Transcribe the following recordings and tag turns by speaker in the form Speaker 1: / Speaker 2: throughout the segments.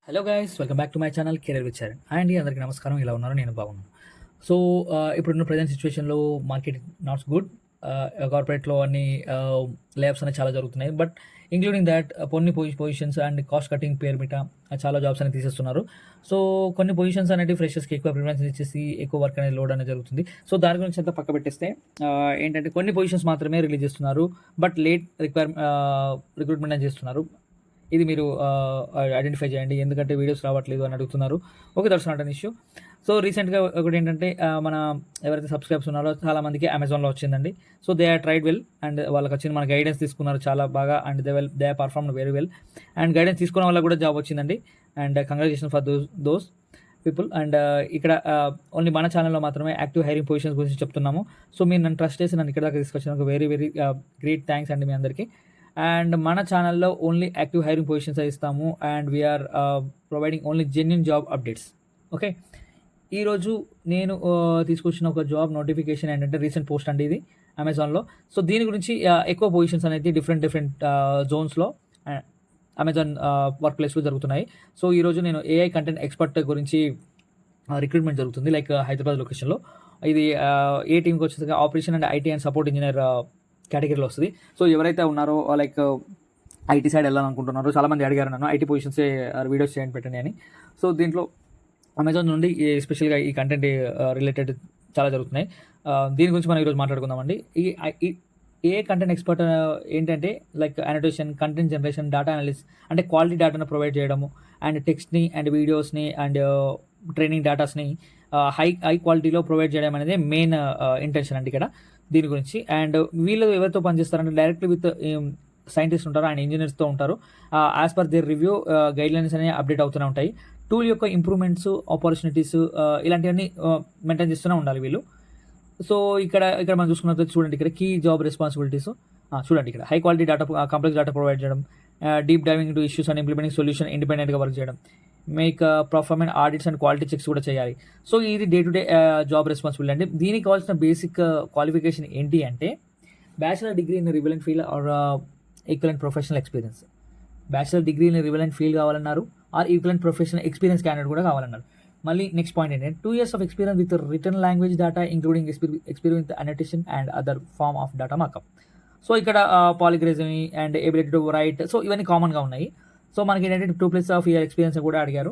Speaker 1: Hello guys, welcome back to my channel career with Charan. Hi అండి, అందరికీ నమస్కారం. ఇలా ఉన్నారు? నేను బాగున్నాను. సో ఇప్పుడున్న ప్రజెంట్ సిచ్యువేషన్లో మార్కెట్ నాట్స్ గుడ్. కార్పొరేట్లో అన్ని లేబ్స్ అనేవి చాలా జరుగుతున్నాయి. బట్ ఇంక్లూడింగ్ దాట్ కొన్ని పొజిషన్స్ అండ్ కాస్ట్ కటింగ్ పేరు మీద చాలా జాబ్స్ అనేవి తీసేస్తున్నారు. సో కొన్ని పొజిషన్స్ అనేవి ఫ్రెషర్స్కి ఎక్కువ ప్రిఫరెన్స్ ఇచ్చేసి ఎక్కువ వర్క్ అనేది లోడ్ అనేది జరుగుతుంది. సో దాని గురించి అంతా పక్క పెట్టేస్తే ఏంటంటే కొన్ని పొజిషన్స్ మాత్రమే రిలీజ్ చేస్తున్నారు. బట్ లేట్ రిక్రూట్మెంట్ అనేది చేస్తున్నారు. ఇది మీరు ఐడెంటిఫై చేయండి, ఎందుకంటే వీడియోస్ రావట్లేదు అని అడుగుతున్నారు. Okay, that's not an issue. So రీసెంట్గా ఒకటి ఏంటంటే మన ఎవరైతే సబ్స్క్రైబ్స్ ఉన్నారో చాలామందికి అమెజాన్లో వచ్చిందండి. So they are tried well and వాళ్ళకి వచ్చింది, మన గైడెన్స్ తీసుకున్నారు చాలా బాగా and they performed very well and guidance తీసుకున్న వాళ్ళకి కూడా జాబ్ వచ్చిందండి. And congratulation for those people. And ఇక్కడ ఓన్లీ మన ఛానల్లో మాత్రమే యాక్టివ్ హైరింగ్ పొజిషన్స్ గురించి చెప్తున్నాము. సో మీరు నన్ను ట్రస్ట్ చేసి నన్ను ఇక్కడ దాకా తీసుకొచ్చినందుకు వెరీ వెరీ గ్రేట్ థ్యాంక్స్ అండి మీ అందరికీ. అండ్ మన ఛానల్లో ఓన్లీ యాక్టివ్ హైరింగ్ పొజిషన్స్ ఇస్తాము and we are providing only genuine job updates. Okay, ఈరోజు నేను తీసుకొచ్చిన ఒక జాబ్ నోటిఫికేషన్ ఏంటంటే రీసెంట్ పోస్ట్ అండి ఇది అమెజాన్లో. సో దీని గురించి ఎక్కువ పొజిషన్స్ అనేది డిఫరెంట్ జోన్స్లో అమెజాన్ వర్క్ ప్లేస్లో జరుగుతున్నాయి. సో ఈరోజు నేను ఏఐ కంటెంట్ ఎక్స్పర్ట్ గురించి రిక్రూట్మెంట్ జరుగుతుంది, లైక్ హైదరాబాద్ లొకేషన్లో. ఇది ఏ టీమ్కి వచ్చేసరికి operation and IT and support engineer కేటగిరీలో వస్తుంది. సో ఎవరైతే ఉన్నారో లైక్ ఐటీ సైడ్ వెళ్ళాలనుకుంటున్నారో చాలామంది అడిగారు నన్ను ఐటీ పొజిషన్సే వీడియోస్ చేయండి పెట్టండి అని. సో దీంట్లో అమెజాన్ నుండి ఎస్పెషల్గా ఈ కంటెంట్ రిలేటెడ్ చాలా జరుగుతున్నాయి. దీని గురించి మనం ఈరోజు మాట్లాడుకుందామండి. ఈ ఏ కంటెంట్ ఎక్స్పర్ట్ ఏంటంటే like annotation, content generation, data analysis అంటే క్వాలిటీ డేటాను ప్రొవైడ్ చేయడము అండ్ టెక్స్ట్ని అండ్ వీడియోస్ని అండ్ ట్రైనింగ్ డేటాస్ని హై క్వాలిటీలో ప్రొవైడ్ చేయడం అనేది మెయిన్ ఇంటెన్షన్ అండి ఇక్కడ దీని గురించి. అండ్ వీళ్ళు ఎవరితో పనిచేస్తారంటే డైరెక్ట్లీ విత్ సైంటిస్ట్ ఉంటారు అండ్ ఇంజనీర్స్తో ఉంటారు. As per their review guidelines అనేవి అప్డేట్ అవుతూనే ఉంటాయి. టూల్ యొక్క ఇంప్రూవ్మెంట్స్, ఆపర్చునిటీస్ ఇలాంటివన్నీ మెయింటైన్ చేస్తూనే ఉండాలి వీళ్ళు. సో ఇక్కడ మనం చూసుకున్నట్టు చూడండి, ఇక్కడ కీ జాబ్ రెస్పాన్సిబిలిటీస్ చూడండి. ఇక్కడ high quality data, complex data provide చేయడం, deep diving to issues and implementing solution ఇండిపెండెంట్గా వర్క్ చేయడం, make performance audits and quality checks కూడా చేయాలి. సో ఇది day to day job responsibility అండి. దీనికి కావాల్సిన బేసిక్ క్వాలిఫికేషన్ ఏంటి అంటే bachelor degree in relevant field or equivalent professional experience. Bachelor degree in relevant field కావాలన్నారు, or equivalent professional experience candidate కూడా కావాలన్నారు. మళ్ళీ నెక్స్ట్ పాయింట్ ఏంటంటే 2 years of experience with written language data including experience with annotation and other form of data markup. So ఇక్కడ పాలిగ్రజీ and ability to write, so ఇవన్నీ కామన్గా ఉన్నాయి. సో మనకి ఏంటంటే 2+ year ఎక్స్పీరియన్స్ కూడా అడిగారు.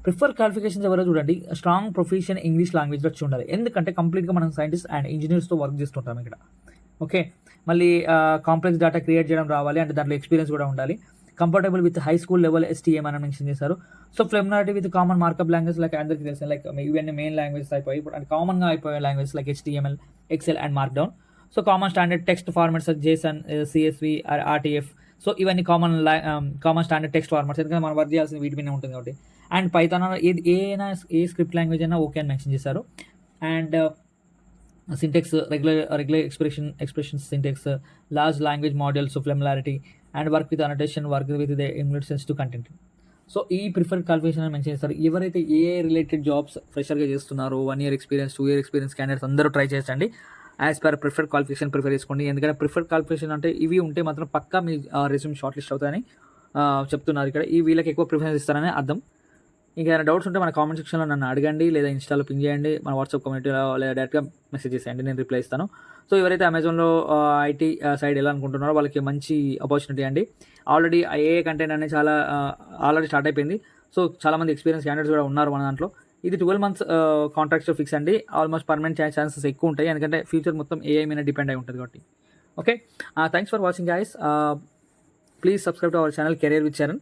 Speaker 1: ప్రిఫర్ క్వాలిఫికేషన్స్ ఎవరో చూడండి, స్ట్రాంగ్ ప్రొఫెషన్ ఇంగ్లీష్ లాంగ్వేజ్లో వచ్చి ఉండాలి, ఎందుకంటే కంప్లీట్గా మనం సైంటిస్ట్ అండ్ ఇంజనీర్స్తో వర్క్ చేస్తుంటాం ఇక్కడ. ఓకే, మళ్ళీ కాంప్లెక్స్ డేటా క్రియేట్ చేయడం రావాలి అంటే దాంట్లో ఎక్స్పీరియన్స్ కూడా ఉండాలి. Comfortable with high school level STM అని మెన్షన్ చేశారు. So familiarity with common markup language like అందరికీ తెలుసు, లైక్ ఇవన్నీ మెయిన్ లాంగ్వేజెస్ అయిపోయి ఇప్పుడు అంటే కామన్గా అయిపోయే language like HTML, Excel and markdown. So common standard text formats JSON, CSV, RTF. So ఇవన్నీ కామన్ స్టాండర్డ్ టెక్స్ట్ ఫార్మాట్స్, ఎందుకంటే మనం వర్క్ చేయాల్సిన వీటి మీద ఉంటుంది కాబట్టి. అండ్ పైథాన్ ఏ స్క్రిప్ట్ లాంగ్వేజ్ అయినా ఓకే అని మెన్షన్ చేశారు. And syntax regular expressions syntax, large language models, familiarity and work with annotation, work with the ఇన్వెట్ సెన్సిటివ్ కంటెంట్. సో ఈ ప్రిఫర్డ్ క్వాలిఫికేషన్ అని మెన్షన్ చేస్తారు. ఎవరైతే ఏ రిలేటెడ్ జాబ్స్ ఫ్రెషర్గా చేస్తున్నారో 1 year experience, 2 year experience candidates అందరూ try చేయండి. As per preferred qualification prefer చేసుకోండి, ఎందుకంటే ప్రిఫర్డ్ క్వాలిఫికేషన్ అంటే ఇవి ఉంటే మాత్రం పక్కా మీ రెజ్యూమ్ షార్ట్ లిస్ట్ అవుతాయని చెప్తున్నారు ఇక్కడ. వీళ్ళకి ఎక్కువ ప్రిఫరెన్స్ ఇస్తారని అర్థం. ఇంకా ఏమైనా డౌట్స్ ఉంటే మన కామెంట్ సెక్షన్లో నన్ను అడగండి, లేదా ఇన్స్టాలో పింగ్ చేయండి, మన వాట్సాప్ కమ్యూనిటీలో లేదా డైరెక్ట్గా మెసేజ్ చేసేయండి, నేను రిప్లై ఇస్తాను. సో ఎవరైతే అమెజాన్లో ఐటీ సైడ్ వెళ్ళాలనుకుంటున్నారో వాళ్ళకి మంచి ఆపర్చునిటీ అండి. ఆల్రెడీ ఏ కంటెంట్ అనేది చాలా ఆల్రెడీ స్టార్ట్ అయిపోయింది. సో చాలామంది ఎక్స్పీరియన్స్ క్యాండిడేట్స్ కూడా ఉన్నారు మన దాంట్లో. ఇది 12 months కాంట్రాక్ట్స్ ఫిక్స్ అండి. ఆల్మోస్ట్ పర్మనెంట్ ఛాన్సెస్ ఎక్కువ ఉంటాయి, ఎందుకంటే ఫ్యూచర్ మొత్తం AI మీద డిపెండ్ అయి ఉంటుంది కాబట్టి. Okay, thanks for watching guys. Please subscribe to our channel career with Charan.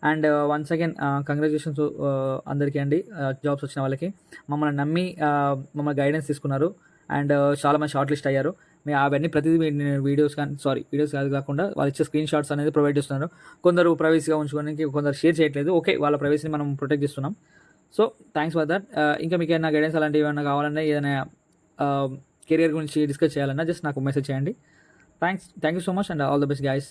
Speaker 1: And once again congratulations అందరికీ అండి, జాబ్స్ వచ్చిన వాళ్ళకి. మమ్మల్ని నమ్మి మమ్మల్ని గైడెన్స్ తీసుకున్నారు అండ్ చాలామంది షార్ట్ లిస్ట్ అయ్యారు. మేము అవన్నీ ప్రతిదీ వీడియోస్ కాకుండా వాళ్ళు ఇచ్చే స్క్రీన్ షాట్స్ అనేది ప్రొవైడ్ చేస్తున్నారు. కొందరు ప్రైవసీగా ఉంచుకోవడానికి, కొందరు షేర్ చేయట్లేదు. ఓకే, వాళ్ళ ప్రైవసీని మనం ప్రొటెక్ట్ చేస్తున్నాం. So thanks for that. ఇంకా మీకు ఏమైనా గైడెన్స్ అలాంటివి ఏమైనా కావాలన్నా, ఏదైనా కెరియర్ గురించి డిస్కస్ చేయాలన్నా జస్ట్ నాకు మెసేజ్ చేయండి. Thank you so much and all the best guys.